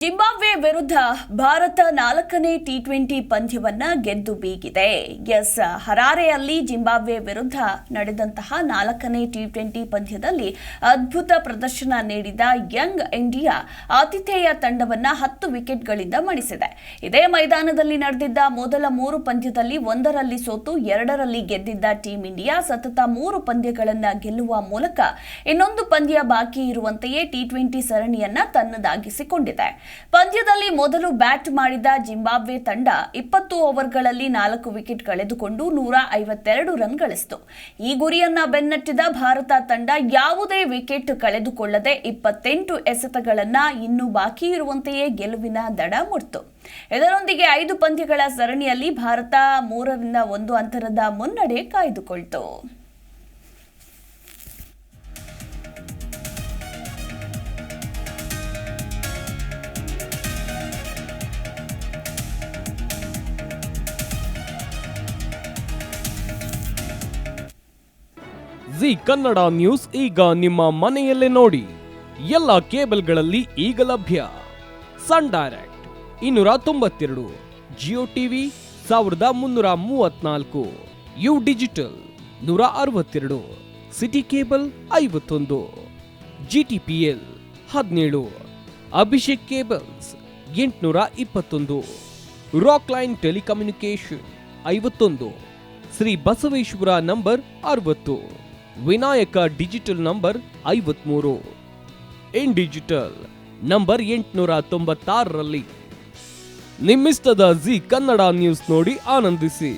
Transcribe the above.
Zimbabwe ವಿರುದ್ಧ ಭಾರತ 4ನೇ T20 ಪಂದ್ಯವನ್ನ ಗೆದ್ದು ಬೀಗಿದೆ. ಹರಾರೆಯಲ್ಲಿ ಜಿಂಬಾಬ್ವೆ ವಿರುದ್ಧ ನಡೆದಂತಹ 4ನೇ ಟಿ20 ಪಂದ್ಯದಲ್ಲಿ ಅದ್ಭುತ ಪ್ರದರ್ಶನ ನೀಡಿದ ಯಂಗ್ ಇಂಡಿಯಾ ಆತಿಥೇಯ ತಂಡವನ್ನ 10 ವಿಕೆಟ್ಗಳಿಂದ ಮಣಿಸಿದೆ. ಇದೇ ಮೈದಾನದಲ್ಲಿ ನಡೆದಿದ್ದ ಮೊದಲ 3 ಪಂದ್ಯದಲ್ಲಿ 1ರಲ್ಲಿ ಸೋತು 2ರಲ್ಲಿ ಗೆದ್ದಿದ್ದ ಟೀಂ ಇಂಡಿಯಾ ಸತತ 3 ಪಂದ್ಯಗಳನ್ನ ಗೆಲ್ಲುವ ಮೂಲಕ ಇನ್ನೊಂದು ಪಂದ್ಯ ಬಾಕಿ ಇರುವಂತೆಯೇ ಟಿ20 ಸರಣಿಯನ್ನ ತನ್ನದಾಗಿಸಿಕೊಂಡಿದೆ. ಪಂದ್ಯದಲ್ಲಿ ಮೊದಲು ಬ್ಯಾಟ್ ಮಾಡಿದ ಜಿಂಬಾಬ್ವೆ ತಂಡ 20 ಓವರ್ಗಳಲ್ಲಿ 4 ವಿಕೆಟ್ ಕಳೆದುಕೊಂಡು 152 ರನ್ ಗಳಿಸಿತು. ಈ ಗುರಿಯನ್ನ ಬೆನ್ನಟ್ಟಿದ ಭಾರತ ತಂಡ ಯಾವುದೇ ವಿಕೆಟ್ ಕಳೆದುಕೊಳ್ಳದೆ 28 ಎಸೆತಗಳನ್ನ ಇನ್ನೂ ಬಾಕಿ ಇರುವಂತೆಯೇ ಗೆಲುವಿನ ದಡ ಮುಟ್ಟಿತು. ಇದರೊಂದಿಗೆ 5 ಪಂದ್ಯಗಳ ಸರಣಿಯಲ್ಲಿ ಭಾರತ 3-1 ಅಂತರದ ಮುನ್ನಡೆ ಕಾಯ್ದುಕೊಳ್ತು. ಜಿ ಕನ್ನಡ ನ್ಯೂಸ್ ಈಗ ನಿಮ್ಮ ಮನೆಯಲ್ಲೇ ನೋಡಿ. ಎಲ್ಲ ಕೇಬಲ್ಗಳಲ್ಲಿ ಈಗ ಲಭ್ಯ. Sun Direct 292, Jio TV 1334, U digital 162, city cable 51, GTPL 17, Abhishek cables 821, Rock Line telecommunication 51, Shri Basaveshwara number 60, Vinayaka digital number 53, in digital number 896ರಲ್ಲಿ ನಿಮ್ಮಿಸ್ತದ ಜಿ ಕನ್ನಡ ನ್ಯೂಸ್ ನೋಡಿ ಆನಂದಿಸಿ.